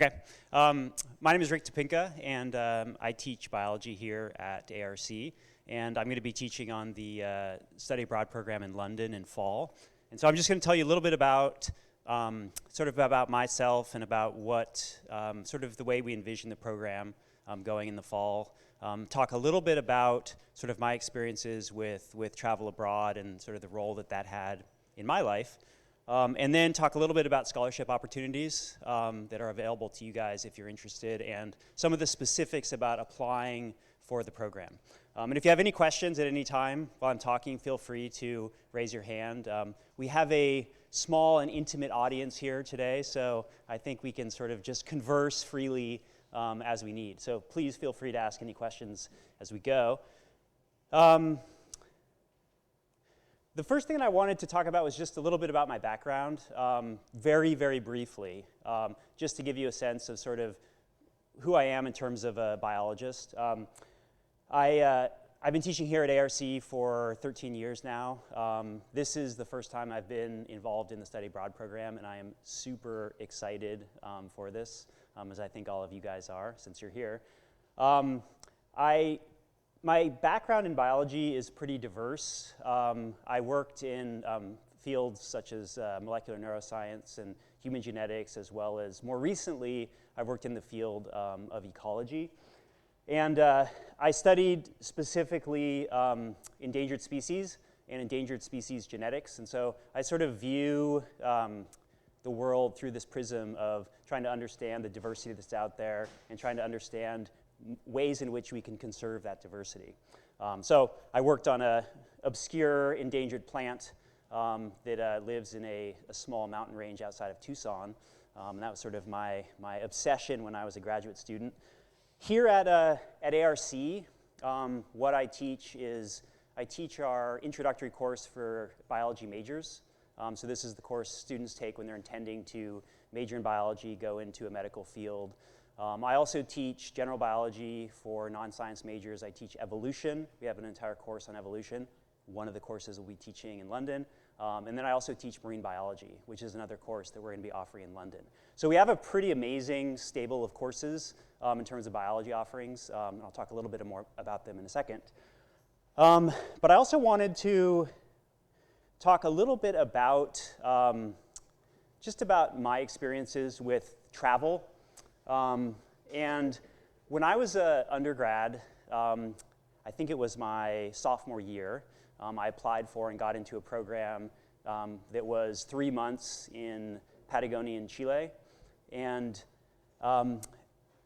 Okay. My name is Rick Topinka, and I teach biology here at ARC. And I'm going to be teaching on the study abroad program in London in fall. And so I'm just going to tell you a little bit about about myself and about what sort of the way we envision the program going in the fall. Talk a little bit about sort of my experiences with travel abroad and sort of the role that had in my life. And then talk a little bit about scholarship opportunities that are available to you guys if you're interested, and some of the specifics about applying for the program. And if you have any questions at any time while I'm talking, feel free to raise your hand. We have a small and intimate audience here today, so I think we can sort of just converse freely as we need. So please feel free to ask any questions as we go. The first thing that I wanted to talk about was just a little bit about my background, very, very briefly, just to give you a sense of sort of who I am in terms of a biologist. I've been teaching here at ARC for 13 years now. This is the first time I've been involved in the study abroad program, and I am super excited for this, as I think all of you guys are, since you're here. My background in biology is pretty diverse. I worked in fields such as molecular neuroscience and human genetics, as well as more recently, I've worked in the field of ecology. And I studied specifically endangered species and endangered species genetics. And so I sort of view the world through this prism of trying to understand the diversity that's out there and trying to understand ways in which we can conserve that diversity. So I worked on an obscure endangered plant that lives in a small mountain range outside of Tucson. And that was sort of my obsession when I was a graduate student. Here at ARC, what I teach is I teach our introductory course for biology majors. So this is the course students take when they're intending to major in biology, go into a medical field. I also teach general biology for non-science majors. I teach evolution. We have an entire course on evolution. One of the courses we'll be teaching in London. And then I also teach marine biology, which is another course that we're going to be offering in London. So we have a pretty amazing stable of courses in terms of biology offerings. And I'll talk a little bit more about them in a second. But I also wanted to talk a little bit about just about my experiences with travel. And when I was an undergrad, I think it was my sophomore year, I applied for and got into a program that was 3 months in Patagonia in Chile. And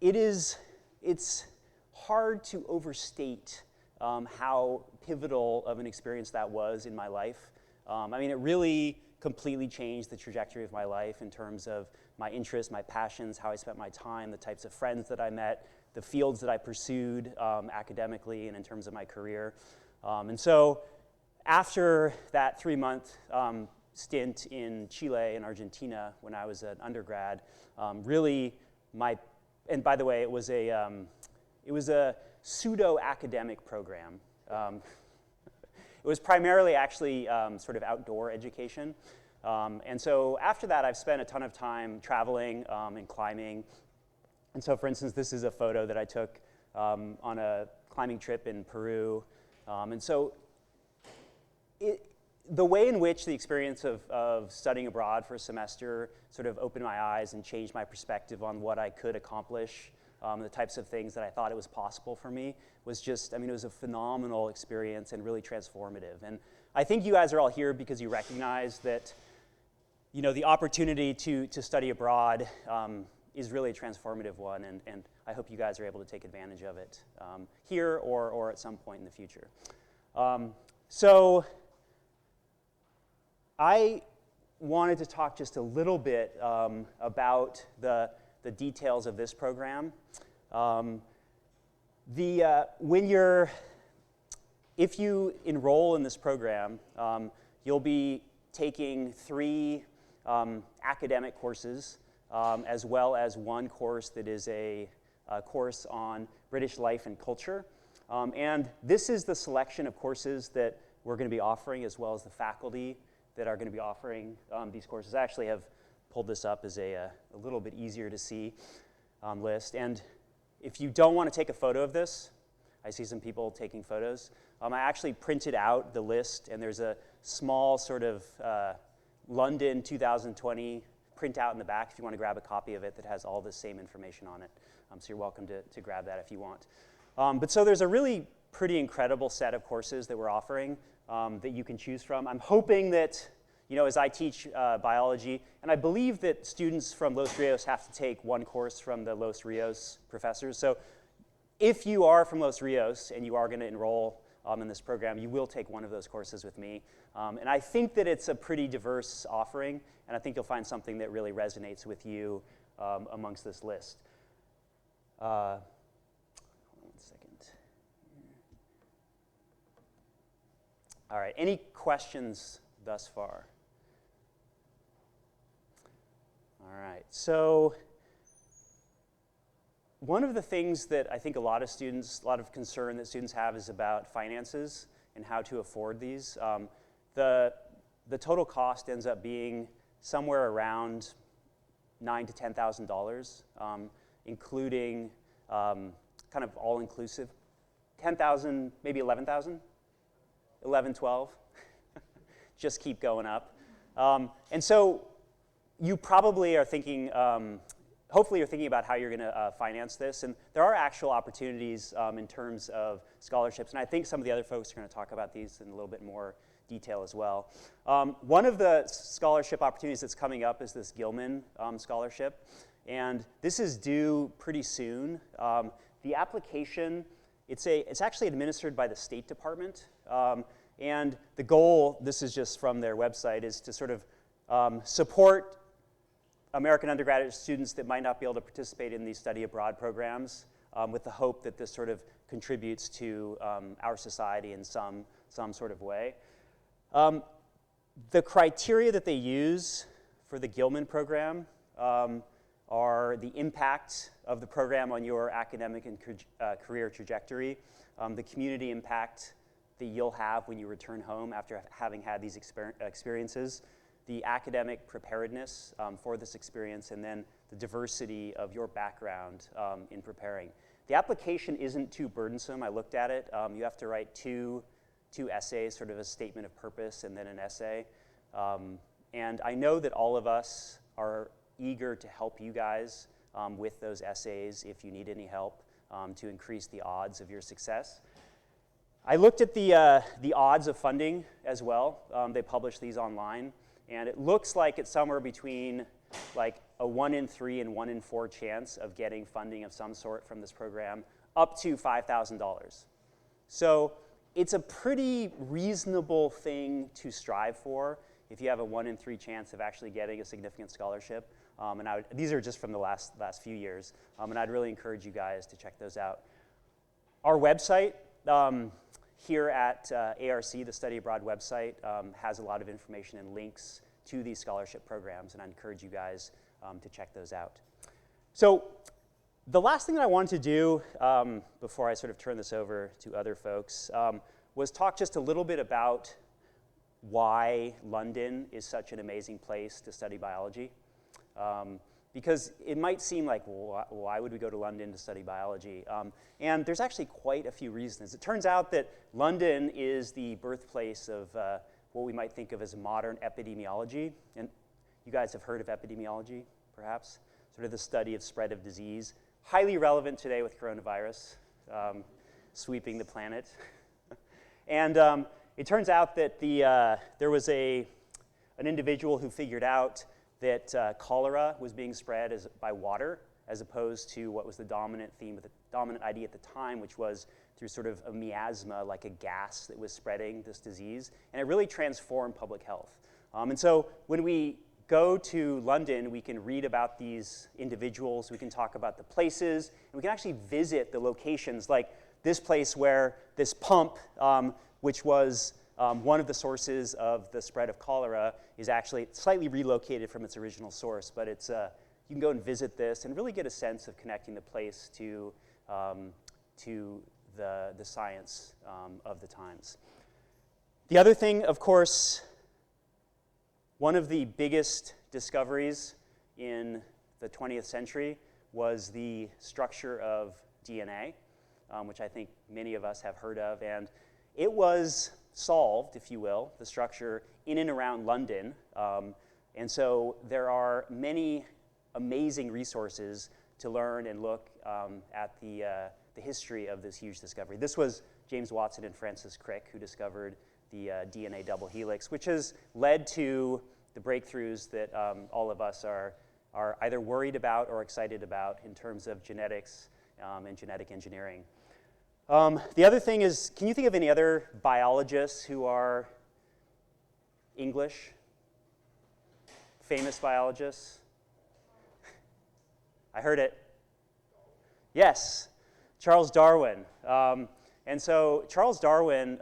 it's hard to overstate how pivotal of an experience that was in my life. I mean, it really completely changed the trajectory of my life in terms of my interests, my passions, how I spent my time, the types of friends that I met, the fields that I pursued academically and in terms of my career. And so after that 3-month stint in Chile and Argentina when I was an undergrad, and by the way, it was a pseudo-academic program. It was primarily actually sort of outdoor education. And so after that, I've spent a ton of time traveling and climbing. And so, for instance, this is a photo that I took on a climbing trip in Peru. And so the way in which the experience of studying abroad for a semester sort of opened my eyes and changed my perspective on what I could accomplish, the types of things that I thought it was possible for me was just, I mean, it was a phenomenal experience and really transformative. And I think you guys are all here because you recognize that, you know, the opportunity to study abroad is really a transformative one, and I hope you guys are able to take advantage of it here or at some point in the future. So I wanted to talk just a little bit about the details of this program. If you enroll in this program, you'll be taking 3 academic courses, as well as one course that is a course on British life and culture. And this is the selection of courses that we're going to be offering, as well as the faculty that are going to be offering these courses. I actually have pulled this up as a little bit easier to see list. And if you don't want to take a photo of this, I see some people taking photos. I actually printed out the list, and there's a small sort of London 2020 printout in the back if you want to grab a copy of it that has all the same information on it. So you're welcome to grab that if you want. But so there's a really pretty incredible set of courses that we're offering that you can choose from. I'm hoping that, as I teach biology, and I believe that students from Los Rios have to take one course from the Los Rios professors. So if you are from Los Rios and you are going to enroll in this program, you will take one of those courses with me. And I think that it's a pretty diverse offering, and I think you'll find something that really resonates with you amongst this list. Hold on one second. All right, any questions thus far? All right, so one of the things that I think a lot of concern that students have is about finances and how to afford these. The total cost ends up being somewhere around $9,000 to $10,000, including kind of all-inclusive. 10,000, maybe 11,000? 11, 12. Just keep going up. And so you probably are thinking, hopefully you're thinking about how you're going to finance this. And there are actual opportunities in terms of scholarships. And I think some of the other folks are going to talk about these in a little bit more detail as well. One of the scholarship opportunities that's coming up is this Gilman scholarship. And this is due pretty soon. The application, it's actually administered by the State Department. And the goal, this is just from their website, is to sort of support American undergraduate students that might not be able to participate in these study abroad programs with the hope that this sort of contributes to our society in some sort of way. The criteria that they use for the Gilman program are the impact of the program on your academic and career trajectory, the community impact that you'll have when you return home after having had these experiences, the academic preparedness for this experience, and then the diversity of your background in preparing. The application isn't too burdensome. I looked at it. You have to write two essays, sort of a statement of purpose and then an essay. And I know that all of us are eager to help you guys with those essays if you need any help to increase the odds of your success. I looked at the odds of funding as well. They publish these online. And it looks like it's somewhere between like a 1 in 3 and 1 in 4 chance of getting funding of some sort from this program, up to $5,000. So it's a pretty reasonable thing to strive for if you have a 1 in 3 chance of actually getting a significant scholarship. And these are just from the last few years. And I'd really encourage you guys to check those out. Our website, here at ARC, the Study Abroad website, has a lot of information and links to these scholarship programs, and I encourage you guys to check those out. So the last thing that I wanted to do before I sort of turn this over to other folks was talk just a little bit about why London is such an amazing place to study biology. Because it might seem like, well, why would we go to London to study biology? And there's actually quite a few reasons. It turns out that London is the birthplace of what we might think of as modern epidemiology. And you guys have heard of epidemiology, perhaps? Sort of the study of spread of disease. Highly relevant today with coronavirus sweeping the planet. And it turns out that there was an individual who figured out that cholera was being spread by water, as opposed to what was the dominant theme, the dominant idea at the time, which was through sort of a miasma, like a gas that was spreading this disease. And it really transformed public health. And so when we go to London, we can read about these individuals, we can talk about the places, and we can actually visit the locations, like this place where this pump, which was one of the sources of the spread of cholera, is actually slightly relocated from its original source, but it's you can go and visit this and really get a sense of connecting the place to the science of the times. The other thing, of course, one of the biggest discoveries in the 20th century was the structure of DNA, which I think many of us have heard of. And it was solved, if you will, the structure in and around London. And so there are many amazing resources to learn and look at the history of this huge discovery. This was James Watson and Francis Crick who discovered the DNA double helix, which has led to the breakthroughs that all of us are either worried about or excited about in terms of genetics and genetic engineering. The other thing is, can you think of any other biologists who are English? Famous biologists? I heard it. Yes, Charles Darwin. And so Charles Darwin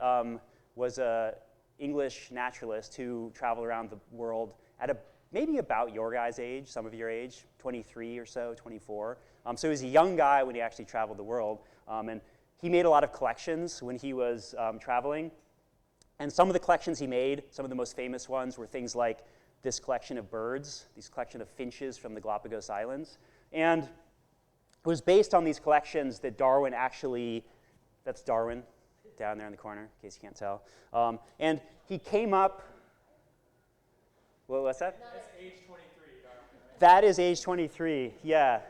was an English naturalist who traveled around the world at maybe about your guys' age, some of your age, 23 or so, 24. So he was a young guy when he actually traveled the world. And he made a lot of collections when he was traveling. And some of the collections he made, some of the most famous ones, were things like this collection of birds, this collection of finches from the Galapagos Islands. And it was based on these collections that Darwin actually, that's Darwin down there in the corner, in case you can't tell. And he came up, what's that? That's age 23, Darwin, right? That is age 23, yeah.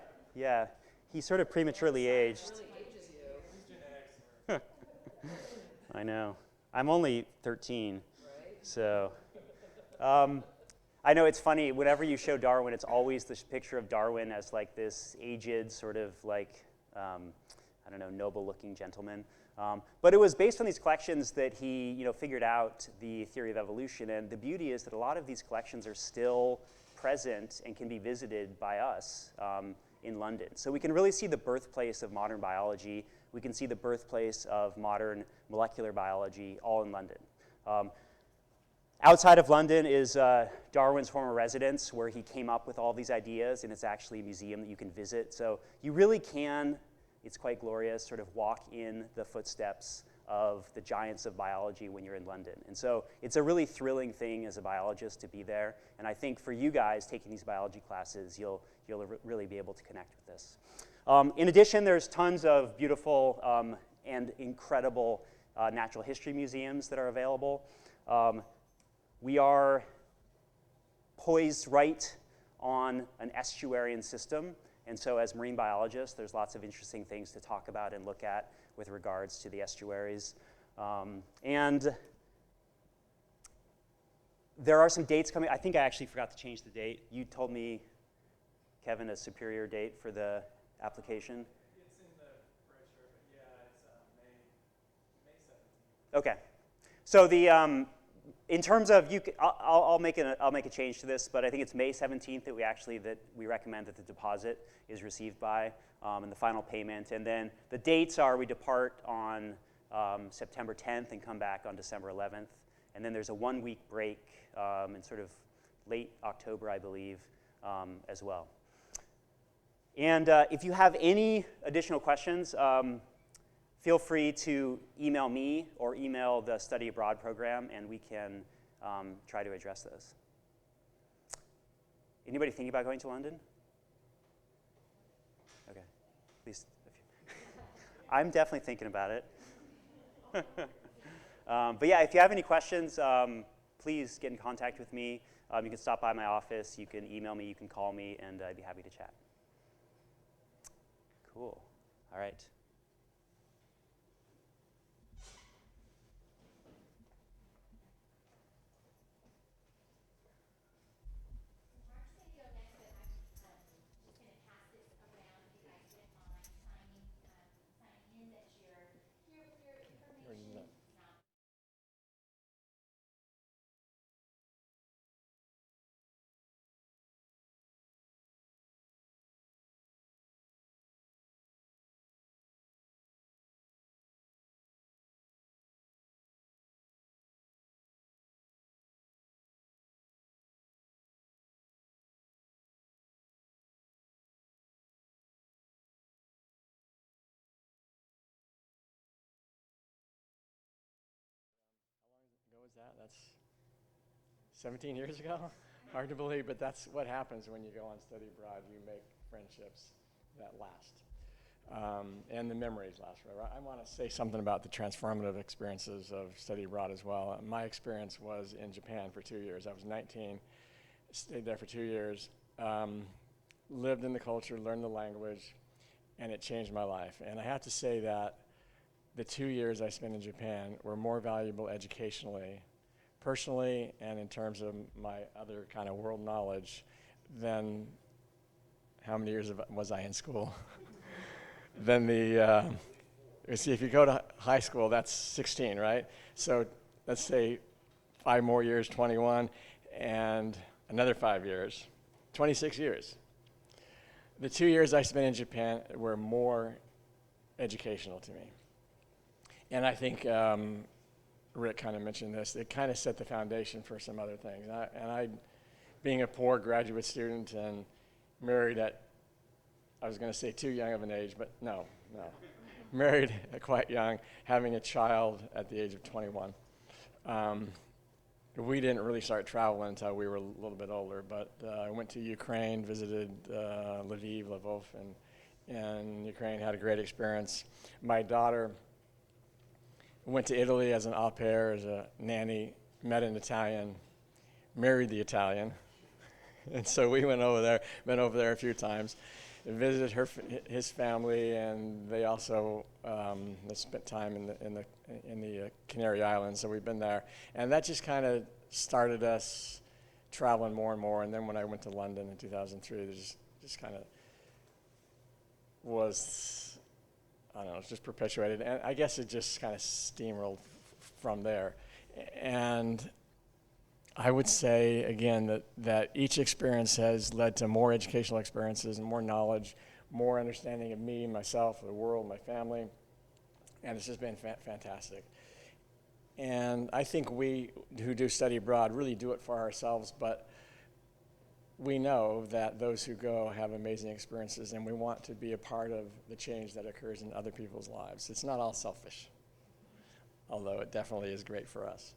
He sort of prematurely aged. Really ages you. Whose genetics are I know. I'm only 13, Right? so. I know it's funny, whenever you show Darwin, it's always this picture of Darwin as like this aged, sort of like, I don't know, noble-looking gentleman. But it was based on these collections that he figured out the theory of evolution. And the beauty is that a lot of these collections are still present and can be visited by us in London. So we can really see the birthplace of modern biology. We can see the birthplace of modern molecular biology all in London. Outside of London is Darwin's former residence, where he came up with all these ideas, and it's actually a museum that you can visit. So you really can, it's quite glorious, sort of walk in the footsteps of the giants of biology when you're in London. And so it's a really thrilling thing as a biologist to be there. And I think for you guys taking these biology classes, you'll really be able to connect with this. In addition, there's tons of beautiful and incredible natural history museums that are available. We are poised right on an estuarian system, and so as marine biologists, there's lots of interesting things to talk about and look at with regards to the estuaries. And there are some dates coming. I think I actually forgot to change the date. You told me, Kevin, a superior date for the application. It's in the brochure, but yeah, it's May 17th. Okay. So the in terms of I'll make a change to this, but I think it's May 17th that we recommend that the deposit is received by, and the final payment. And then the dates are we depart on September 10th and come back on December 11th, and then there's a 1-week break in sort of late October, I believe, as well. And if you have any additional questions, feel free to email me or email the Study Abroad program, and we can try to address those. Anybody thinking about going to London? Okay, at least a few. I'm definitely thinking about it. But yeah, if you have any questions, please get in contact with me. You can stop by my office, you can email me, you can call me, and I'd be happy to chat. Cool. All right. How long ago was that? That's 17 years ago? Hard to believe, but that's what happens when you go on study abroad. You make friendships that last. And the memories last forever. I want to say something about the transformative experiences of study abroad as well. My experience was in Japan for 2 years. I was 19, stayed there for 2 years, lived in the culture, learned the language, and it changed my life. And I have to say that the 2 years I spent in Japan were more valuable educationally, personally, and in terms of my other kind of world knowledge than how many years was I in school? Then you see, if you go to high school, that's 16, right? So let's say 5 more years, 21, and another 5 years, 26 years. The 2 years I spent in Japan were more educational to me. And I think Rick kind of mentioned this. It kind of set the foundation for some other things. I, being a poor graduate student and married at, I was going to say too young of an age, but no. Married quite young, having a child at the age of 21. We didn't really start traveling until we were a little bit older, but I went to Ukraine, visited Lviv, Lvov, and Ukraine, had a great experience. My daughter went to Italy as an au pair, as a nanny, met an Italian, married the Italian, and so we went over there, been over there a few times, visited his family, and they also they spent time in the Canary Islands, so we've been there, and that just kind of started us traveling more and more. And then when I went to London in 2003, it just kind of was, I don't know, it's just perpetuated, and I guess it just kind of steamrolled from there. And I would say, again, that each experience has led to more educational experiences and more knowledge, more understanding of me, myself, the world, my family, and it's just been fantastic. And I think we who do study abroad really do it for ourselves, but we know that those who go have amazing experiences, and we want to be a part of the change that occurs in other people's lives. It's not all selfish, although it definitely is great for us.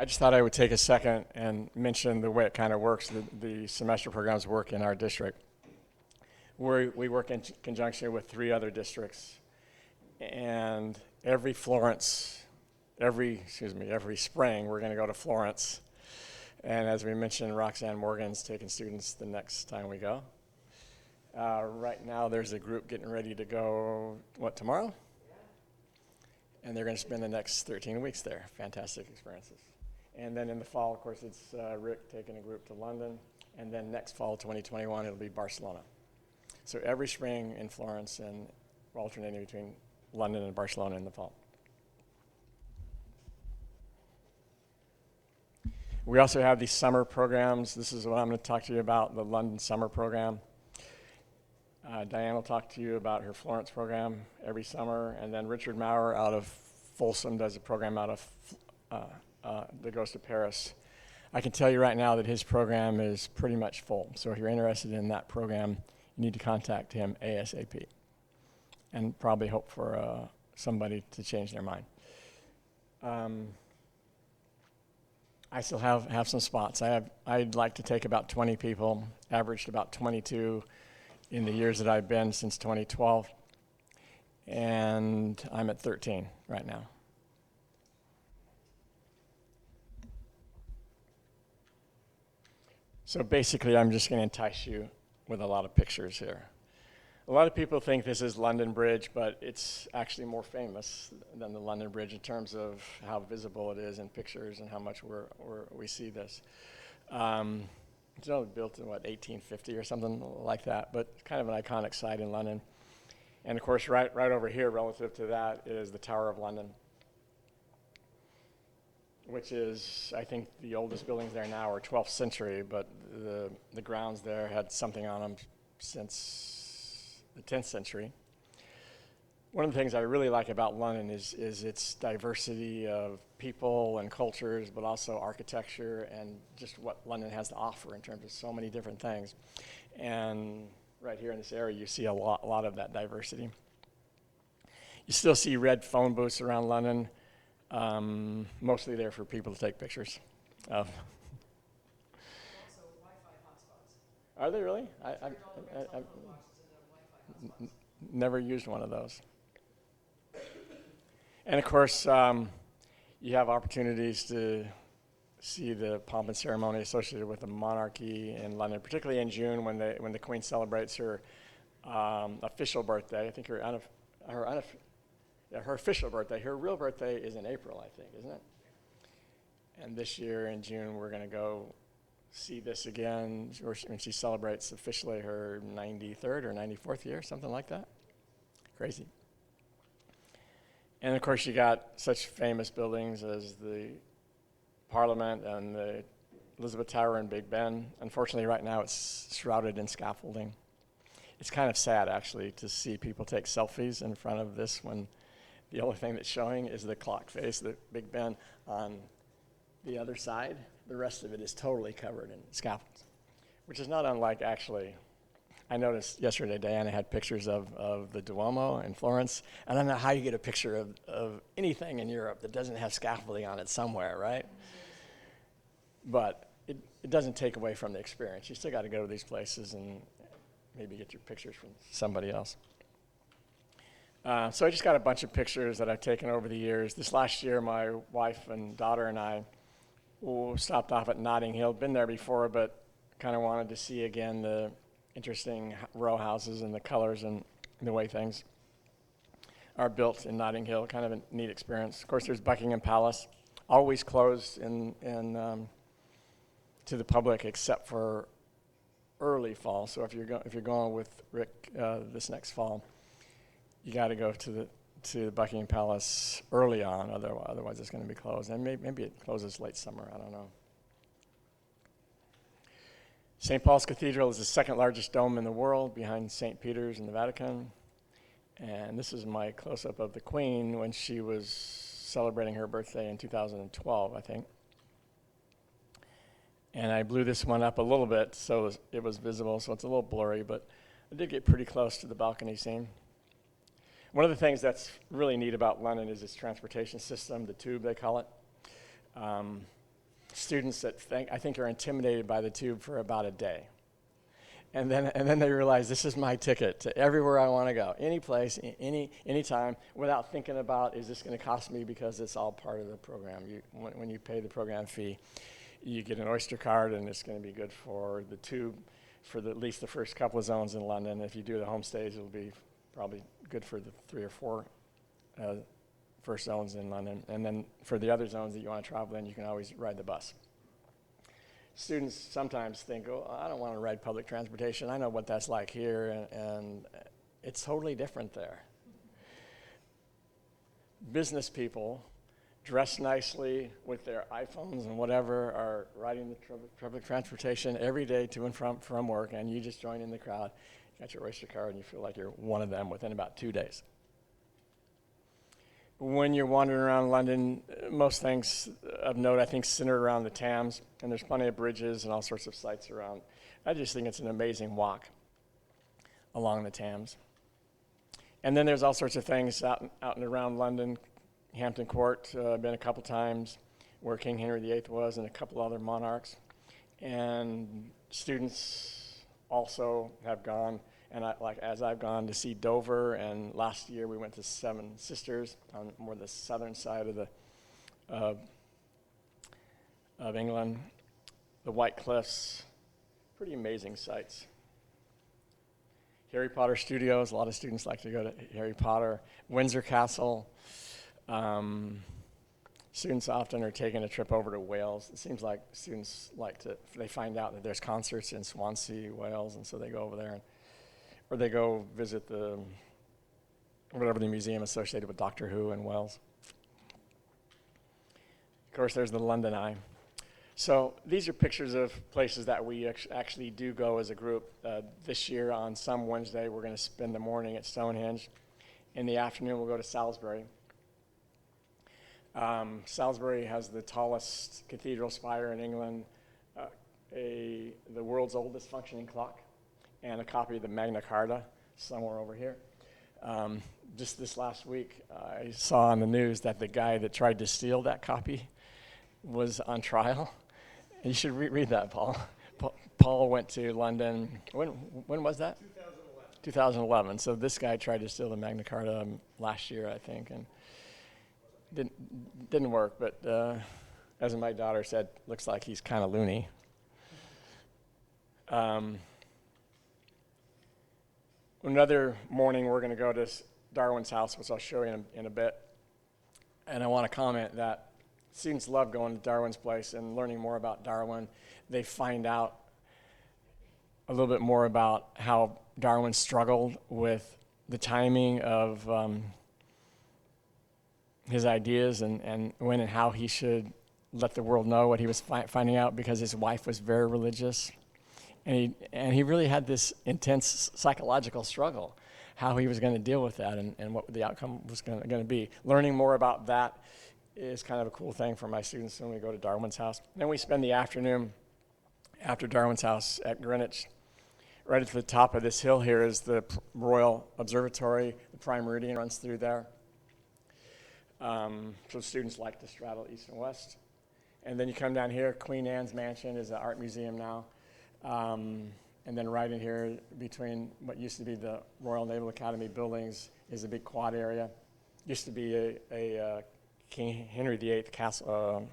I just thought I would take a second and mention the way it kind of works, the semester programs work in our district. We work in conjunction with 3 other districts, and every spring we're going to go to Florence. And as we mentioned, Roxanne Morgan's taking students the next time we go. Right now there's a group getting ready to go, tomorrow? Yeah. And they're going to spend the next 13 weeks there. Fantastic experiences. And then in the fall, of course, it's Rick taking a group to London. And then next fall, 2021, it'll be Barcelona. So every spring in Florence, and alternating between London and Barcelona in the fall. We also have these summer programs. This is what I'm going to talk to you about, the London summer program. Diane will talk to you about her Florence program every summer. And then Richard Maurer out of Folsom does a program out of that goes to Paris. I can tell you right now that his program is pretty much full. So if you're interested in that program, you need to contact him ASAP and probably hope for somebody to change their mind. I still have some spots. I'd like to take about 20 people, averaged about 22 in the years that I've been since 2012, and I'm at 13 right now. So basically, I'm just going to entice you with a lot of pictures here. A lot of people think this is London Bridge, but it's actually more famous than the London Bridge in terms of how visible it is in pictures and how much we see this. It's only built in, 1850 or something like that, but it's kind of an iconic site in London. And of course, right over here, relative to that, is the Tower of London, which is, I think, the oldest buildings there now are 12th century, but the grounds there had something on them since the 10th century. One of the things I really like about London is its diversity of people and cultures, but also architecture and just what London has to offer in terms of so many different things. And right here in this area, you see a lot of that diversity. You still see red phone booths around London, mostly there for people to take pictures of. Also, Wi-Fi hotspots. Are they really? $100 red telephone boxes and Wi-Fi hotspots. Never used one of those. And of course, you have opportunities to see the pomp and ceremony associated with the monarchy in London, particularly in June when the Queen celebrates her official birthday. I think her official birthday. Her real birthday is in April, I think, isn't it? And this year in June, we're going to go see this again when she celebrates officially her 93rd or 94th year, something like that. Crazy. And of course, you got such famous buildings as the Parliament and the Elizabeth Tower and Big Ben. Unfortunately, right now it's shrouded in scaffolding. It's kind of sad, actually, to see people take selfies in front of this when the only thing that's showing is the clock face, the Big Ben, on the other side. The rest of it is totally covered in scaffolds, which is not unlike, actually, I noticed yesterday Diana had pictures of the Duomo in Florence. I don't know how you get a picture of anything in Europe that doesn't have scaffolding on it somewhere, right? But it doesn't take away from the experience. You still got to go to these places and maybe get your pictures from somebody else. So I just got a bunch of pictures that I've taken over the years. This last year, my wife and daughter and I stopped off at Notting Hill. Been there before, but kind of wanted to see again the interesting row houses and the colors and the way things are built in Notting Hill. Kind of a neat experience. Of course, there's Buckingham Palace, always closed to the public except for early fall. So if you're going with Rick this next fall, you got to go to the Buckingham Palace early on. Otherwise, it's going to be closed. And maybe it closes late summer. I don't know. St. Paul's Cathedral is the second largest dome in the world behind St. Peter's in the Vatican. And this is my close-up of the Queen when she was celebrating her birthday in 2012, I think. And I blew this one up a little bit so it was visible, so it's a little blurry, but I did get pretty close to the balcony scene. One of the things that's really neat about London is its transportation system, the tube they call it. Students that I think are intimidated by the tube for about a day. And then they realize this is my ticket to everywhere I want to go, any place, any time, without thinking about, is this going to cost me, because it's all part of the program. When you pay the program fee, you get an Oyster card, and it's going to be good for the tube for at least the first couple of zones in London. If you do the home stays, it'll be probably good for the 3 or 4 first zones in London. And then for the other zones that you want to travel in, you can always ride the bus. Students sometimes think, oh, I don't want to ride public transportation. I know what that's like here, and it's totally different there. Business people dressed nicely with their iPhones and whatever are riding the public transportation every day to and from work, and you just join in the crowd, got your Oyster card, and you feel like you're one of them within about 2 days. When you're wandering around London, most things of note, I think, center around the Thames, and there's plenty of bridges and all sorts of sites around. I just think it's an amazing walk along the Thames. And then there's all sorts of things out and around London. Hampton Court, I've been a couple times, where King Henry VIII was, and a couple other monarchs. And students also have gone, and as I've gone to see Dover, and last year we went to Seven Sisters on more the southern side of England, the White Cliffs, pretty amazing sights. Harry Potter Studios, a lot of students like to go to Harry Potter. Windsor Castle. Students often are taking a trip over to Wales. It seems like students they find out that there's concerts in Swansea, Wales, and so they go over there, or they go visit the museum associated with Doctor Who in Wales. Of course, there's the London Eye. So these are pictures of places that we actually do go as a group. This year on some Wednesday, we're going to spend the morning at Stonehenge. In the afternoon, we'll go to Salisbury. Salisbury has the tallest cathedral spire in England, the world's oldest functioning clock, and a copy of the Magna Carta somewhere over here. Just this last week, I saw on the news that the guy that tried to steal that copy was on trial. You should read that, Paul. Paul went to London. When was that? 2011. 2011. So this guy tried to steal the Magna Carta last year, I think, and didn't work. But as my daughter said, looks like he's kind of loony. Another morning, we're going to go to Darwin's house, which I'll show you in a bit. And I want to comment that students love going to Darwin's place and learning more about Darwin. They find out a little bit more about how Darwin struggled with the timing of his ideas and when and how he should let the world know what he was finding out, because his wife was very religious. And he really had this intense psychological struggle, how he was going to deal with that and what the outcome was going to be. Learning more about that is kind of a cool thing for my students when we go to Darwin's house. Then we spend the afternoon after Darwin's house at Greenwich. Right at the top of this hill here is the Royal Observatory. The Prime Meridian runs through there. So students like to straddle east and west. And then you come down here, Queen Anne's Mansion is an art museum now. And then right in here between what used to be the Royal Naval Academy buildings is a big quad area. Used to be a King Henry VIII castle,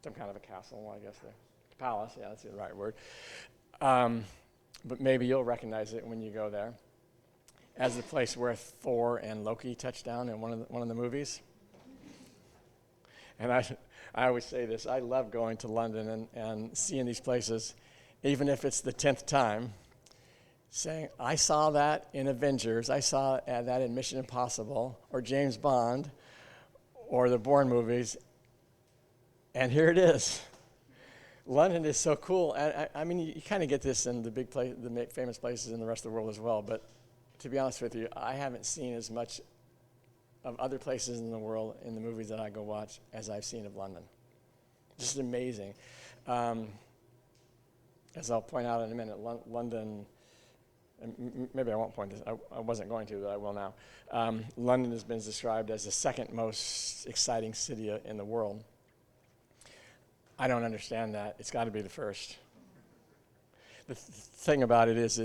some kind of a castle, I guess, the palace, yeah, that's the right word. But maybe you'll recognize it when you go there as the place where Thor and Loki touched down in one of the movies. And I always say this, I love going to London and seeing these places, even if it's the 10th time, saying, I saw that in Avengers, I saw that in Mission Impossible, or James Bond, or the Bourne movies, and here it is. London is so cool. And I mean, you kind of get this in the the famous places in the rest of the world as well, but to be honest with you, I haven't seen as much of other places in the world in the movies that I go watch as I've seen of London. Just amazing. As I'll point out in a minute, London, maybe I won't point this, I wasn't going to, but I will now. London has been described as the second most exciting city in the world. I don't understand that. It's got to be the first. The thing about it is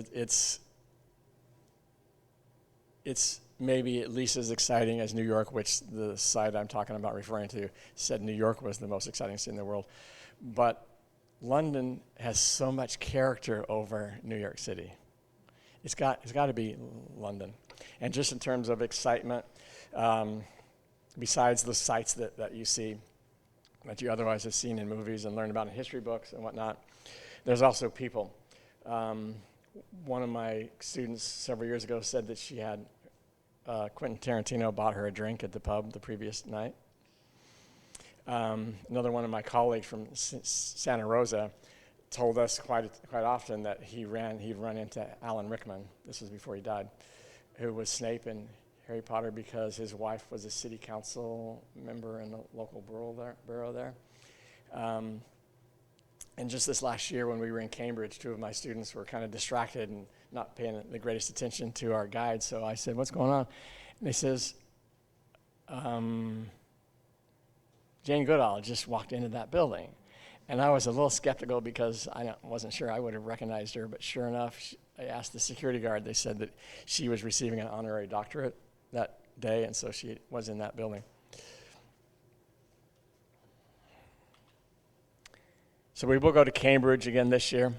it's maybe at least as exciting as New York, which the site I'm talking about referring to said New York was the most exciting city in the world. But London has so much character over New York City. It's got to be London. And just in terms of excitement, besides the sights that you see, that you otherwise have seen in movies and learned about in history books and whatnot, there's also people. One of my students several years ago said that she had Quentin Tarantino bought her a drink at the pub the previous night. Another one of my colleagues from Santa Rosa told us quite often that he'd run into Alan Rickman, this was before he died, who was Snape in Harry Potter because his wife was a city council member in the local borough there. And just this last year when we were in Cambridge, two of my students were kind of distracted and not paying the greatest attention to our guide. So I said, what's going on? And he says, Jane Goodall just walked into that building. And I was a little skeptical because I wasn't sure I would have recognized her, but sure enough, I asked the security guard. They said that she was receiving an honorary doctorate that day, and so she was in that building. So we will go to Cambridge again this year.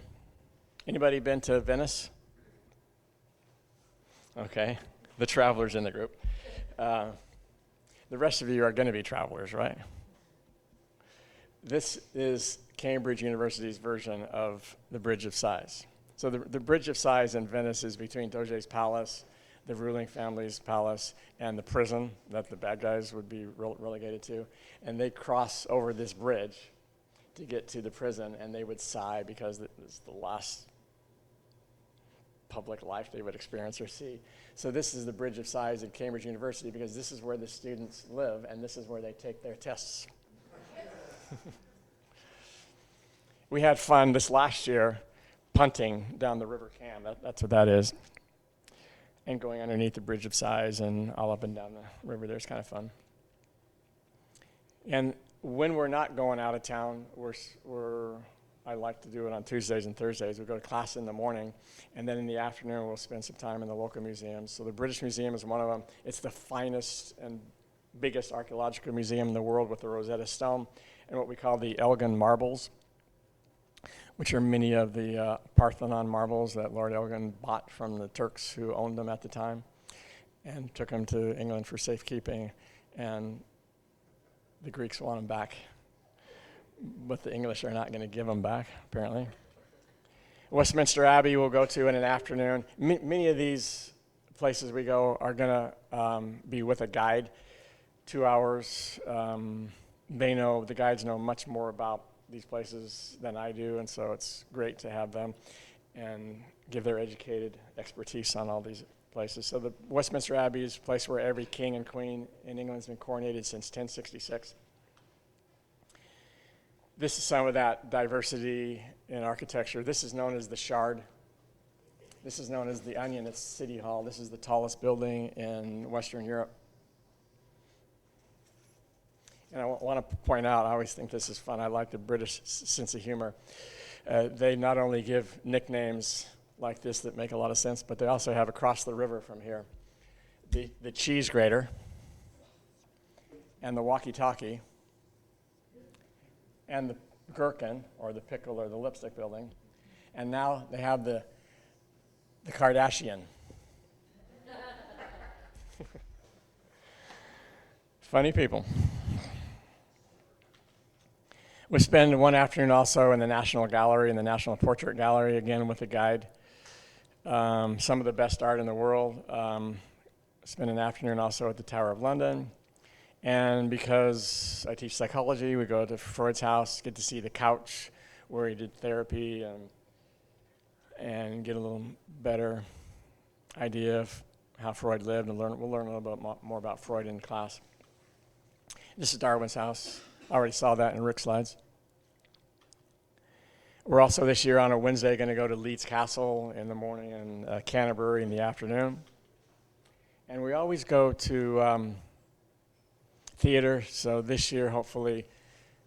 Anybody been to Venice? Okay, the travelers in the group. The rest of you are going to be travelers, right? This is Cambridge University's version of the Bridge of Sighs. So the Bridge of Sighs in Venice is between Doge's palace, the ruling family's palace, and the prison that the bad guys would be relegated to. And they cross over this bridge to get to the prison, and they would sigh because it was the last public life they would experience or see. So this is the Bridge of Sighs at Cambridge University because this is where the students live, and this is where they take their tests. We had fun this last year punting down the River Cam. That's what that is. and going underneath the Bridge of Sighs and all up and down the river there is kind of fun. And when we're not going out of town, I like to do it on Tuesdays and Thursdays. We go to class in the morning, and then in the afternoon we'll spend some time in the local museums. So the British Museum is one of them. It's the finest and biggest archaeological museum in the world with the Rosetta Stone and what we call the Elgin marbles, which are many of the Parthenon marbles that Lord Elgin bought from the Turks who owned them at the time and took them to England for safekeeping. And the Greeks want them back, but the English are not going to give them back, apparently. Westminster Abbey we'll go to in an afternoon. Many of these places we go are going to be with a guide, 2 hours. The guides know much more about these places than I do, and so it's great to have them and give their educated expertise on all these places. So the Westminster Abbey is a place where every king and queen in England has been coronated since 1066. This is some of that diversity in architecture. This is known as the Shard. This is known as the Onion. It's City Hall. This is the tallest building in Western Europe. And I want to point out, I always think this is fun. I like the British sense of humor. They not only give nicknames like this that make a lot of sense, but they also have across the river from here the cheese grater and the walkie-talkie and the gherkin, or the pickle, or the lipstick building. And now they have the Kardashian. Funny people. We spend one afternoon also in the National Gallery and the National Portrait Gallery, again with a guide. Some of the best art in the world. Spend an afternoon also at the Tower of London. And because I teach psychology, we go to Freud's house, get to see the couch where he did therapy, and get a little better idea of how Freud lived, and we'll learn a little bit more about Freud in class. This is Darwin's house. I already saw that in Rick's slides. We're also this year on a Wednesday going to go to Leeds Castle in the morning and Canterbury in the afternoon. And we always go to theater, so this year hopefully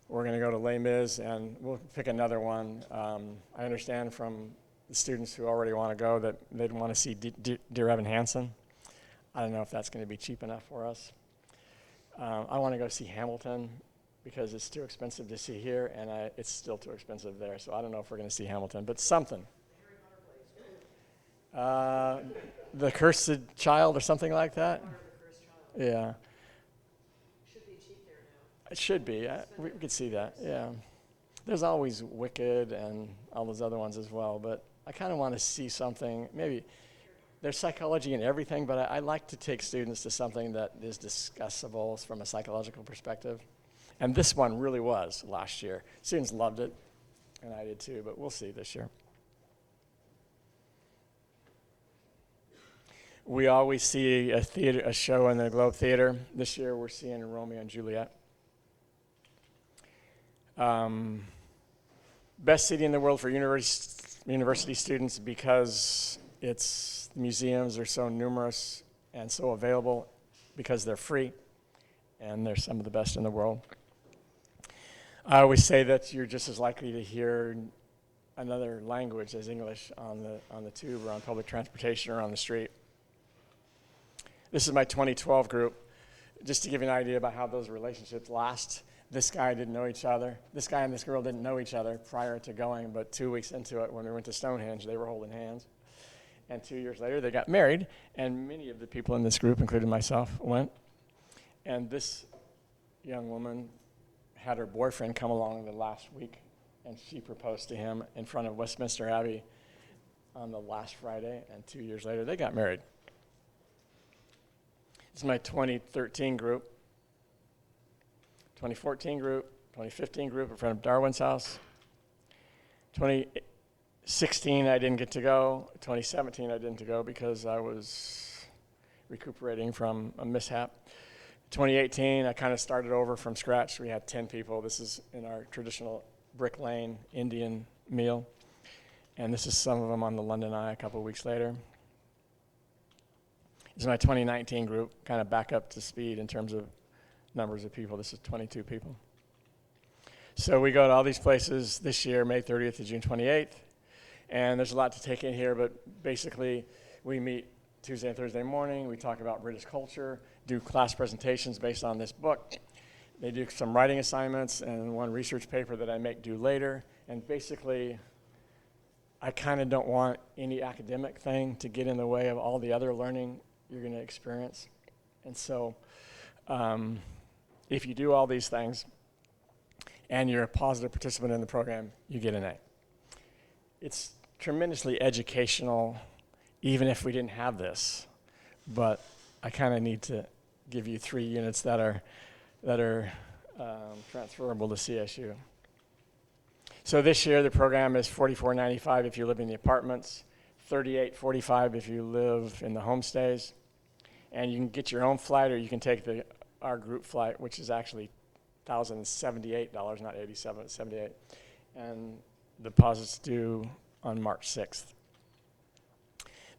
we're going to go to Les Mis, and we'll pick another one. I understand from the students who already want to go that they'd want to see Dear Evan Hansen. I don't know if that's going to be cheap enough for us. I want to go see Hamilton because it's too expensive to see here, and it's still too expensive there, so I don't know if we're going to see Hamilton, but something. The Cursed Child or something like that? Yeah. It should be. We could see that, yeah. There's always Wicked and all those other ones as well, but I kind of want to see something. Maybe there's psychology in everything, but I like to take students to something that is discussable from a psychological perspective. And this one really was last year. Students loved it, and I did too, but we'll see this year. We always see a show in the Globe Theater. This year we're seeing Romeo and Juliet. Best city in the world for university students because its museums are so numerous and so available, because they're free, and they're some of the best in the world. I always say that you're just as likely to hear another language as English on the tube or on public transportation or on the street. This is my 2012 group. Just to give you an idea about how those relationships last. This guy didn't know each other. This guy and this girl didn't know each other prior to going, but 2 weeks into it, when we went to Stonehenge, they were holding hands. And 2 years later, they got married, and many of the people in this group, including myself, went. And this young woman had her boyfriend come along the last week, and she proposed to him in front of Westminster Abbey on the last Friday, and 2 years later, they got married. This is my 2013 group. 2014 group, 2015 group in front of Darwin's house. 2016 I didn't get to go. 2017 I didn't go because I was recuperating from a mishap. 2018 I kind of started over from scratch. We had 10 people. This is in our traditional Brick Lane Indian meal. And this is some of them on the London Eye a couple of weeks later. This is my 2019 group, kind of back up to speed in terms of numbers of people. This is 22 people. So we go to all these places this year, May 30th to June 28th, and there's a lot to take in here, but basically we meet Tuesday and Thursday morning. We talk about British culture, do class presentations based on this book. They do some writing assignments and one research paper that I make due later. And basically, I kind of don't want any academic thing to get in the way of all the other learning you're going to experience. And so if you do all these things and you're a positive participant in the program, you get an A. It's tremendously educational, even if we didn't have this. But I kind of need to give you 3 units that are transferable to CSU. So this year the program is $44.95 if you live in the apartments, $38.45 if you live in the homestays, and you can get your own flight or you can take our group flight, which is actually $1,078, not $87, it's $78, and deposits due on March 6th.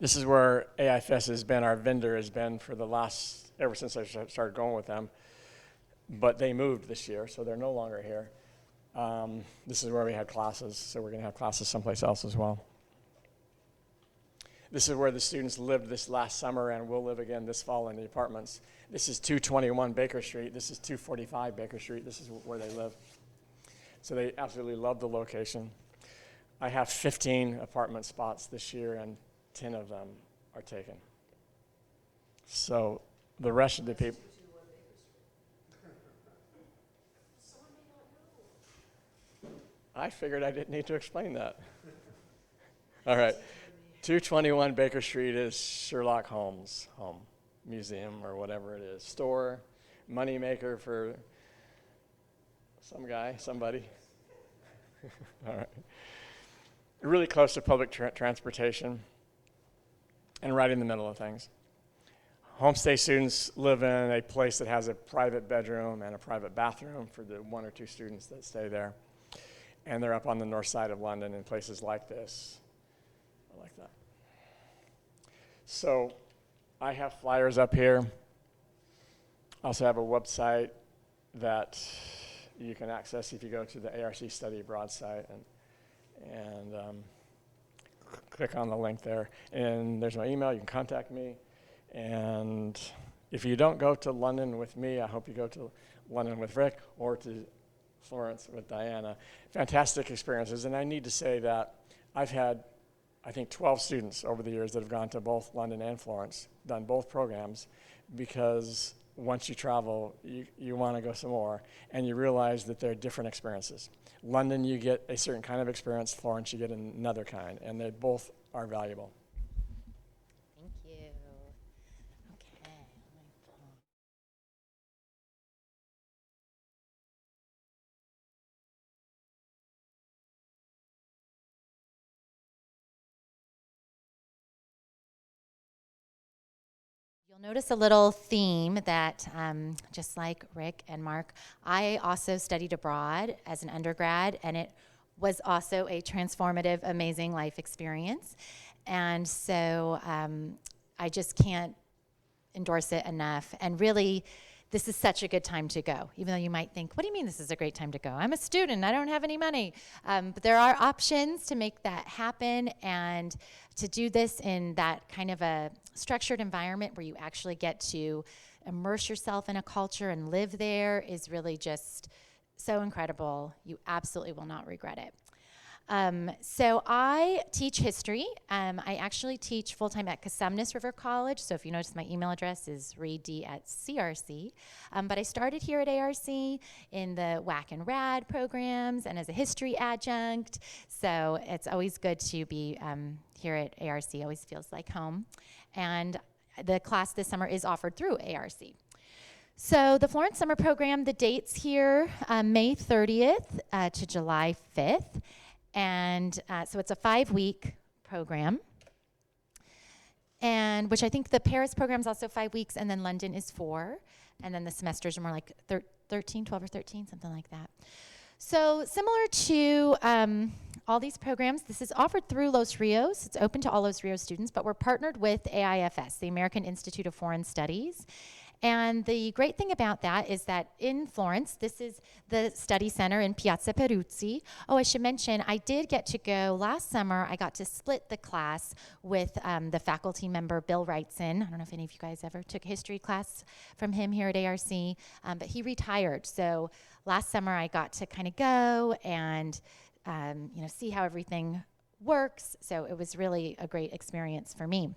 This is where AIFS has been, our vendor has been for ever since I started going with them. But they moved this year, so they're no longer here. This is where we had classes, so we're going to have classes someplace else as well. This is where the students lived this last summer and will live again this fall in the apartments. This is 221 Baker Street. This is 245 Baker Street. This is where they live. So they absolutely love the location. I have 15 apartment spots this year, and 10 of them are taken. So the rest of the people... I figured I didn't need to explain that. All right. 221 Baker Street is Sherlock Holmes' home, museum, or whatever it is. Store, money maker for somebody. All right. Really close to public transportation and right in the middle of things. Homestay students live in a place that has a private bedroom and a private bathroom for the 1 or 2 students that stay there. And they're up on the north side of London in places like this. I like that. So I have flyers up here. I also have a website that you can access if you go to the ARC Study Abroad site and click on the link there. And there's my email. You can contact me. And if you don't go to London with me, I hope you go to London with Rick or to Florence with Diana. Fantastic experiences, and I need to say that I've had, I think, 12 students over the years that have gone to both London and Florence, done both programs, because once you travel, you want to go some more, and you realize that there are different experiences. London, you get a certain kind of experience. Florence, you get another kind, and they both are valuable. Thank you. Okay. You'll notice a little theme that, just like Rick and Mark, I also studied abroad as an undergrad, and it was also a transformative, amazing life experience. And so I just can't endorse it enough. And really, this is such a good time to go, even though you might think, what do you mean this is a great time to go? I'm a student, I don't have any money. But there are options to make that happen, and to do this in that kind of a structured environment where you actually get to immerse yourself in a culture and live there is really just so incredible. You absolutely will not regret it. So I teach history. I actually teach full-time at Cosumnes River College. So if you notice, my email address is reed@crc. But I started here at ARC in the WAC and RAD programs and as a history adjunct. So it's always good to be here at ARC. Always feels like home. And the class this summer is offered through ARC. So the Florence Summer Program, the dates here, May 30th to July 5th. And so it's a 5-week program, and which I think the Paris program is also 5 weeks, and then London is 4, and then the semesters are more like 13, 12 or 13, something like that. So similar to all these programs. This is offered through Los Rios. It's open to all Los Rios students, but we're partnered with AIFS, the American Institute of Foreign Studies. And the great thing about that is that in Florence, this is the study center in Piazza Peruzzi. Oh, I should mention, I did get to go last summer. I got to split the class with the faculty member, Bill Wrightson. I don't know if any of you guys ever took a history class from him here at ARC, but he retired. So last summer, I got to kind of go and see how everything works. So it was really a great experience for me.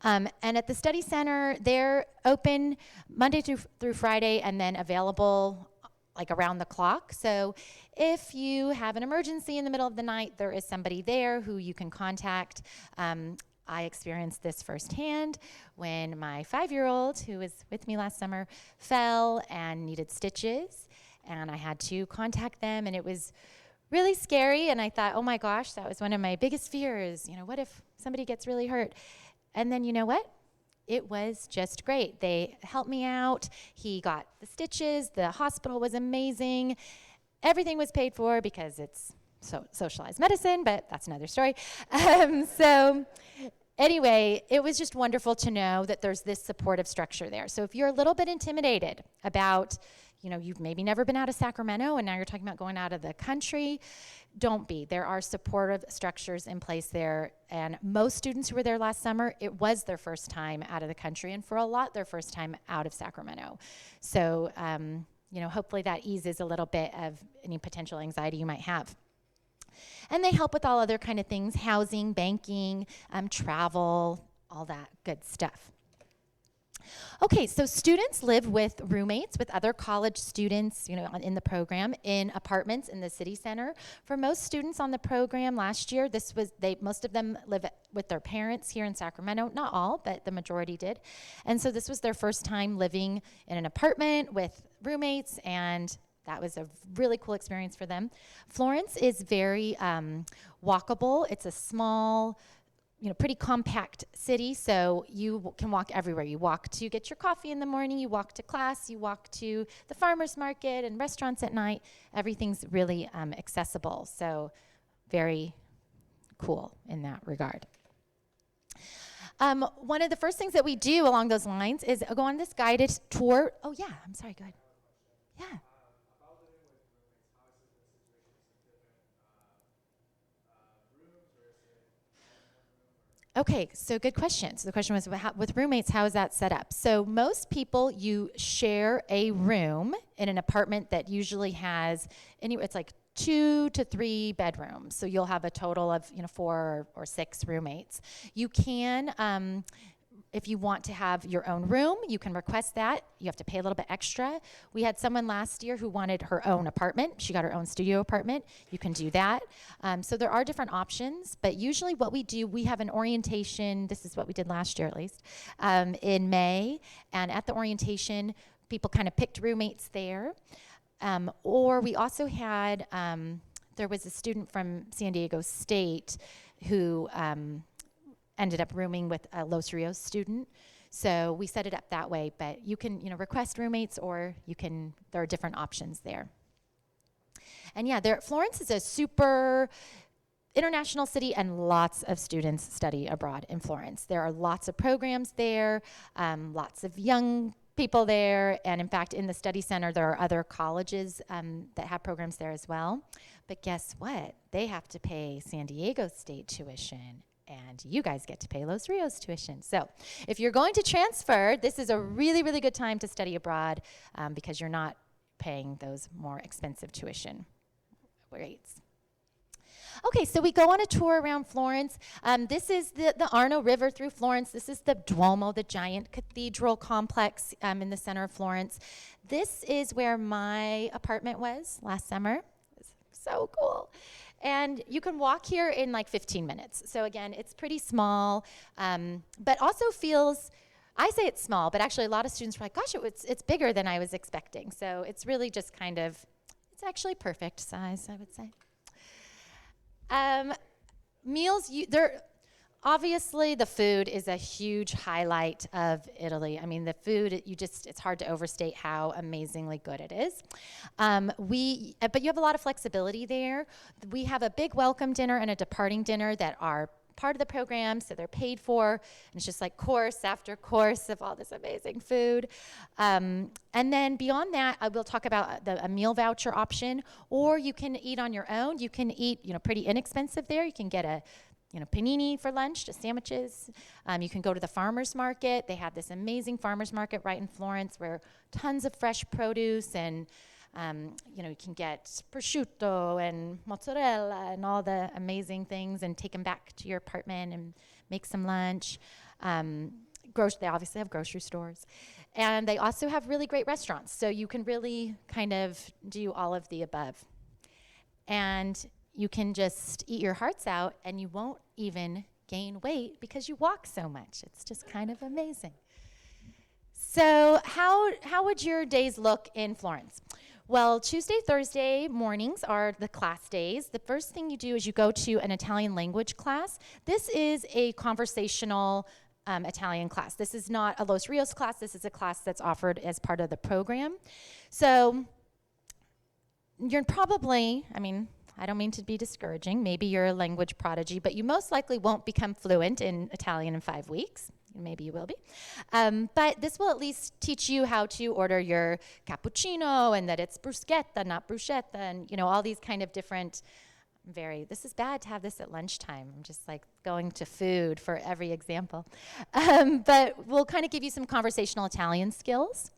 And at the study center, they're open Monday through Friday and then available like around the clock. So if you have an emergency in the middle of the night, there is somebody there who you can contact. I experienced this firsthand when my 5-year-old, who was with me last summer, fell and needed stitches. And I had to contact them, and it was really scary. And I thought, oh my gosh, that was one of my biggest fears. What if somebody gets really hurt? And then you know what? It was just great. They helped me out. He got the stitches. The hospital was amazing. Everything was paid for because it's socialized medicine, but that's another story. So anyway, it was just wonderful to know that there's this supportive structure there. So if you're a little bit intimidated about, you've maybe never been out of Sacramento and now you're talking about going out of the country, don't be. There are supportive structures in place there. And most students who were there last summer, it was their first time out of the country, and for a lot, their first time out of Sacramento. So, hopefully that eases a little bit of any potential anxiety you might have. And they help with all other kind of things, housing, banking, travel, all that good stuff. Okay, so students live with roommates, with other college students, in the program, in apartments in the city center. For most students on the program last year, most of them live with their parents here in Sacramento. Not all, but the majority did. And so this was their first time living in an apartment with roommates, and that was a really cool experience for them. Florence is very walkable. It's a small, pretty compact city, so you can walk everywhere. You walk to get your coffee in the morning, you walk to class, you walk to the farmer's market and restaurants at night. Everything's really accessible, so very cool in that regard. One of the first things that we do along those lines is go on this guided tour. Oh yeah, I'm sorry, go ahead. Yeah. About living with roommates, how is the situation different rooms, or is it one room? Okay, so good question. So the question was, with roommates, how is that set up? So most people, you share a room in an apartment that usually has it's like 2 to 3 bedrooms. So you'll have a total of 4 or 6 roommates. You can, if you want to have your own room, you can request that. You have to pay a little bit extra. We had someone last year who wanted her own apartment. She got her own studio apartment. You can do that. So there are different options, but usually what we do, we have an orientation. This is what we did last year at least, in May. And at the orientation, people kind of picked roommates there. Or we also had, there was a student from San Diego State who ended up rooming with a Los Rios student. So we set it up that way, but you can, request roommates, or there are different options there. And yeah, Florence is a super international city, and lots of students study abroad in Florence. There are lots of programs there, lots of young people there, and in fact, in the study center, there are other colleges that have programs there as well. But guess what? They have to pay San Diego State tuition, and you guys get to pay Los Rios tuition. So if you're going to transfer, this is a really, really good time to study abroad because you're not paying those more expensive tuition rates. Okay, so we go on a tour around Florence. This is the Arno River through Florence. This is the Duomo, the giant cathedral complex in the center of Florence. This is where my apartment was last summer. It was so cool. And you can walk here in like 15 minutes. So again, it's pretty small, but also feels, I say it's small, but actually a lot of students were like, gosh, it's bigger than I was expecting. So it's really just kind of, it's actually perfect size, I would say. Meals, Obviously, the food is a huge highlight of Italy. I mean, the food, it's hard to overstate how amazingly good it is. But you have a lot of flexibility there. We have a big welcome dinner and a departing dinner that are part of the program, so they're paid for, and it's just like course after course of all this amazing food. And then beyond that, I will talk about a meal voucher option, or you can eat on your own. You can eat, pretty inexpensive there. You can get a panini for lunch, just sandwiches. You can go to the farmer's market. They have this amazing farmer's market right in Florence where tons of fresh produce and, you can get prosciutto and mozzarella and all the amazing things and take them back to your apartment and make some lunch. They obviously have grocery stores. And they also have really great restaurants. So you can really kind of do all of the above. And you can just eat your hearts out and you won't even gain weight because you walk so much. It's just kind of amazing. So how would your days look in Florence? Well, Tuesday, Thursday mornings are the class days. The first thing you do is you go to an Italian language class. This is a conversational Italian class. This is not a Los Rios class. This is a class that's offered as part of the program. So you're probably, I don't mean to be discouraging. Maybe you're a language prodigy, but you most likely won't become fluent in Italian in 5 weeks. Maybe you will be. But this will at least teach you how to order your cappuccino and that it's bruschetta, not bruschetta, and all these kind of different this is bad to have this at lunchtime. I'm just like going to food for every example. But we'll kind of give you some conversational Italian skills.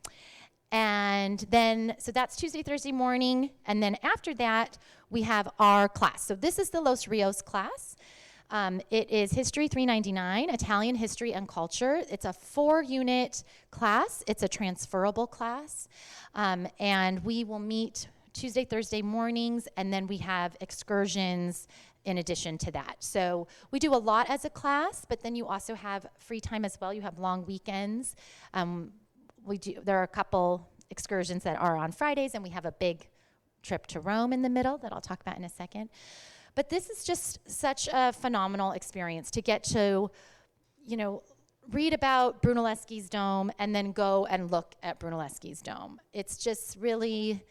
And then, so that's Tuesday, Thursday morning. And then after that, we have our class. So this is the Los Rios class. It is History 399, Italian History and Culture. It's a 4-unit class. It's a transferable class. And we will meet Tuesday, Thursday mornings, and then we have excursions in addition to that. So we do a lot as a class, but then you also have free time as well. You have long weekends. There are a couple excursions that are on Fridays, and we have a big trip to Rome in the middle that I'll talk about in a second. But this is just such a phenomenal experience to get to, read about Brunelleschi's dome and then go and look at Brunelleschi's dome. It's just really,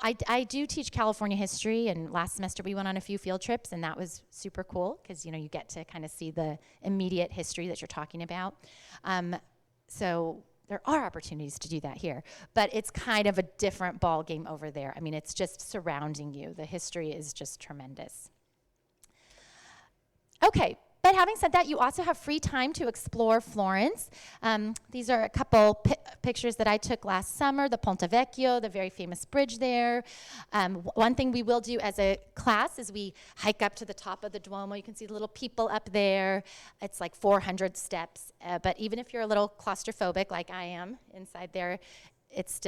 I do teach California history, and last semester we went on a few field trips, and that was super cool because, you get to kind of see the immediate history that you're talking about. So there are opportunities to do that here, but it's kind of a different ball game over there. It's just surrounding you. The history is just tremendous. Okay, but having said that, you also have free time to explore Florence. These are a couple pictures that I took last summer, the Ponte Vecchio, the very famous bridge there. One thing we will do as a class is we hike up to the top of the Duomo. You can see the little people up there. It's like 400 steps, but even if you're a little claustrophobic like I am inside there, it's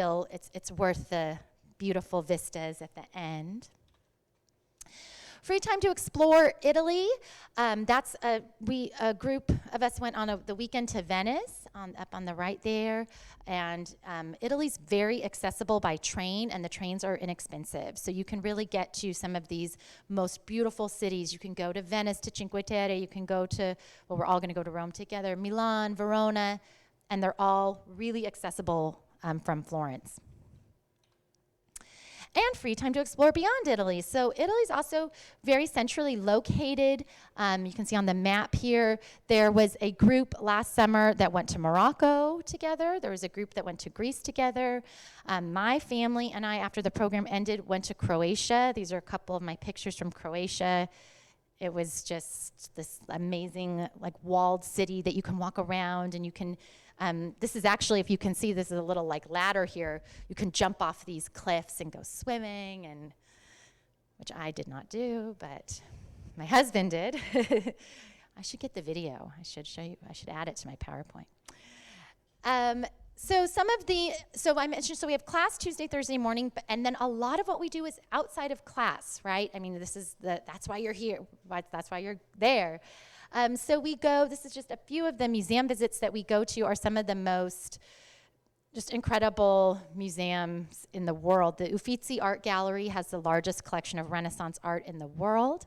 worth the beautiful vistas at the end. Free time to explore Italy. That's a group of us went on the weekend to Venice, up on the right there. And Italy's very accessible by train, and the trains are inexpensive. So you can really get to some of these most beautiful cities. You can go to Venice, to Cinque Terre. You can go to, we're all going to go to Rome together, Milan, Verona, and they're all really accessible from Florence. And free time to explore beyond Italy. So Italy's also very centrally located. You can see on the map here, there was a group last summer that went to Morocco together. There was a group that went to Greece together. My family and I, after the program ended, went to Croatia. These are a couple of my pictures from Croatia. It was just this amazing, walled city that you can walk around, and you can this is actually, if you can see, this is a little ladder here. You can jump off these cliffs and go swimming, which I did not do, but my husband did. I should get the video. I should show you. I should add it to my PowerPoint. So I mentioned, so we have class Tuesday, Thursday morning, and then a lot of what we do is outside of class, right? That's why you're here. That's why you're there. So we go, this is just a few of the museum visits that we go to are some of the most just incredible museums in the world. The Uffizi Art Gallery has the largest collection of Renaissance art in the world.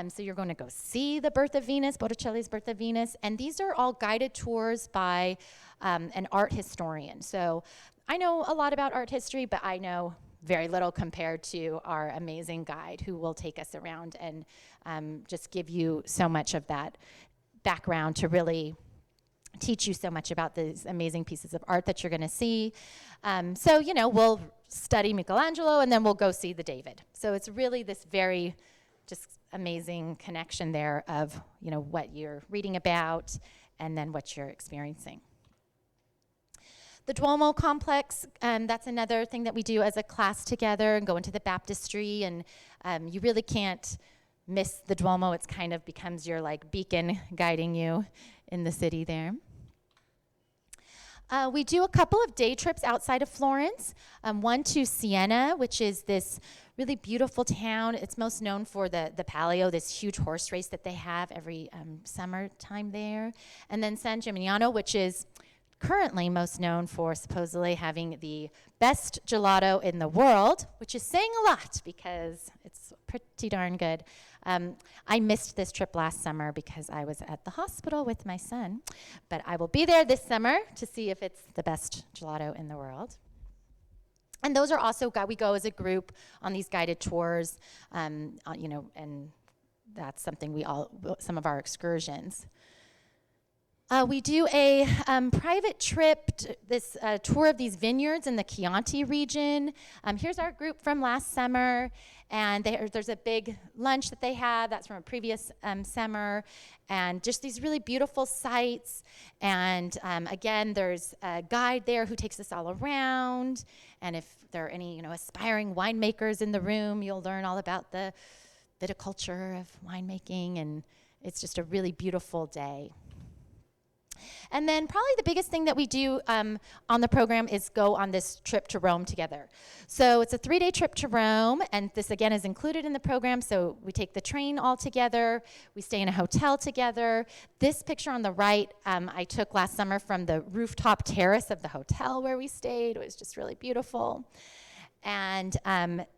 So you're going to go see the Birth of Venus, Botticelli's Birth of Venus, and these are all guided tours by an art historian. So I know a lot about art history, but I know very little compared to our amazing guide who will take us around and just give you so much of that background to really teach you so much about these amazing pieces of art that you're going to see. So, you know, we'll study Michelangelo and then we'll go see the David. So it's really this very just amazing connection there of, you know, what you're reading about and then what you're experiencing. The Duomo complex, that's another thing that we do as a class together and go into the baptistry, and you really can't miss the Duomo. It's kind of becomes your like beacon guiding you in the city there. We do a couple of day trips outside of Florence, one to Siena, which is this really beautiful town. It's most known for the Palio, this huge horse race that they have every summertime there. And then San Gimignano, which is currently most known for supposedly having the best gelato in the world, which is saying a lot because it's pretty darn good. I missed this trip last summer because I was at the hospital with my son, but I will be there this summer to see if it's the best gelato in the world. And those are also, we go as a group on these guided tours, you know, and that's something some of our excursions. We do a private trip, this tour of these vineyards in the Chianti region. Here's our group from last summer, and there's a big lunch that they have. That's from a previous summer, and just these really beautiful sights. And again, there's a guide there who takes us all around. And if there are any, you know, aspiring winemakers in the room, you'll learn all about the viticulture of winemaking, and it's just a really beautiful day. And then probably the biggest thing that we do on the program is go on this trip to Rome together. So it's a 3-day trip to Rome, and this again is included in the program. So we take the train all together, we stay in a hotel together. This picture on the right I took last summer from the rooftop terrace of the hotel where we stayed. It was just really beautiful. And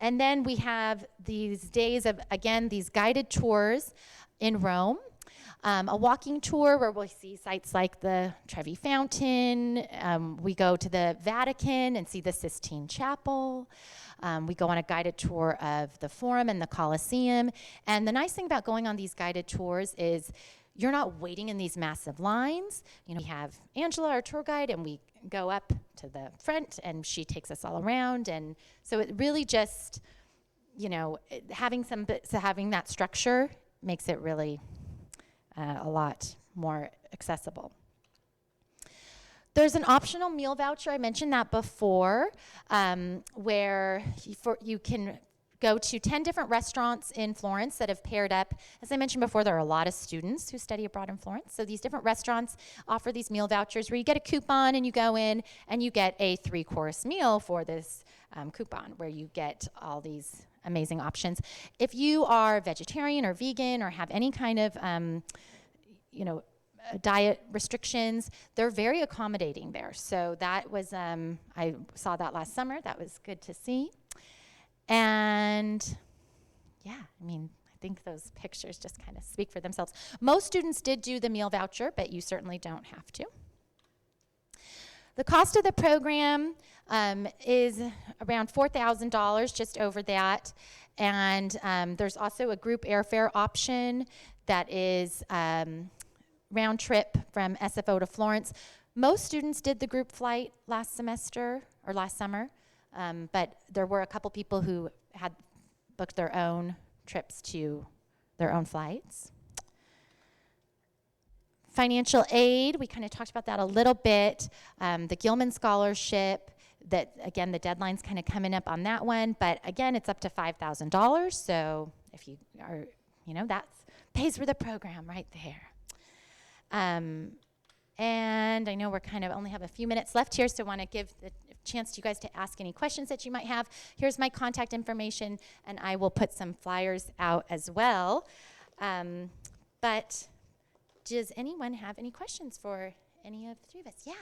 then we have these days of, again, these guided tours in Rome. A walking tour where we'll see sites like the Trevi Fountain. We go to the Vatican and see the Sistine Chapel. We go on a guided tour of the Forum and the Colosseum. And the nice thing about going on these guided tours is you're not waiting in these massive lines. You know, we have Angela, our tour guide, and we go up to the front and she takes us all around. And so it really just, you know, having that structure makes it really a lot more accessible. There's an optional meal voucher, I mentioned that before, where you can go to 10 different restaurants in Florence that have paired up. As I mentioned before, there are a lot of students who study abroad in Florence, so these different restaurants offer these meal vouchers where you get a coupon and you go in and you get a 3-course meal for this coupon where you get all these amazing options. If you are vegetarian or vegan or have any kind of diet restrictions, they're very accommodating there. So that was, I saw that last summer. That was good to see. And yeah, I mean, I think those pictures just kind of speak for themselves. Most students did do the meal voucher, but you certainly don't have to. The cost of the program is around $4,000, just over that. And there's also a group airfare option that is round trip from SFO to Florence. Most students did the group flight last semester or last summer, but there were a couple people who had booked their own trips to their own flights. Financial aid, we kind of talked about that a little bit. The Gilman Scholarship, that again, the deadline's kind of coming up on that one, but again, it's up to $5,000. So if you are, that pays for the program right there. And I know we're kind of only have a few minutes left here, so I want to give the chance to you guys to ask any questions that you might have. Here's my contact information, and I will put some flyers out as well. But does anyone have any questions for any of the three of us? Yeah.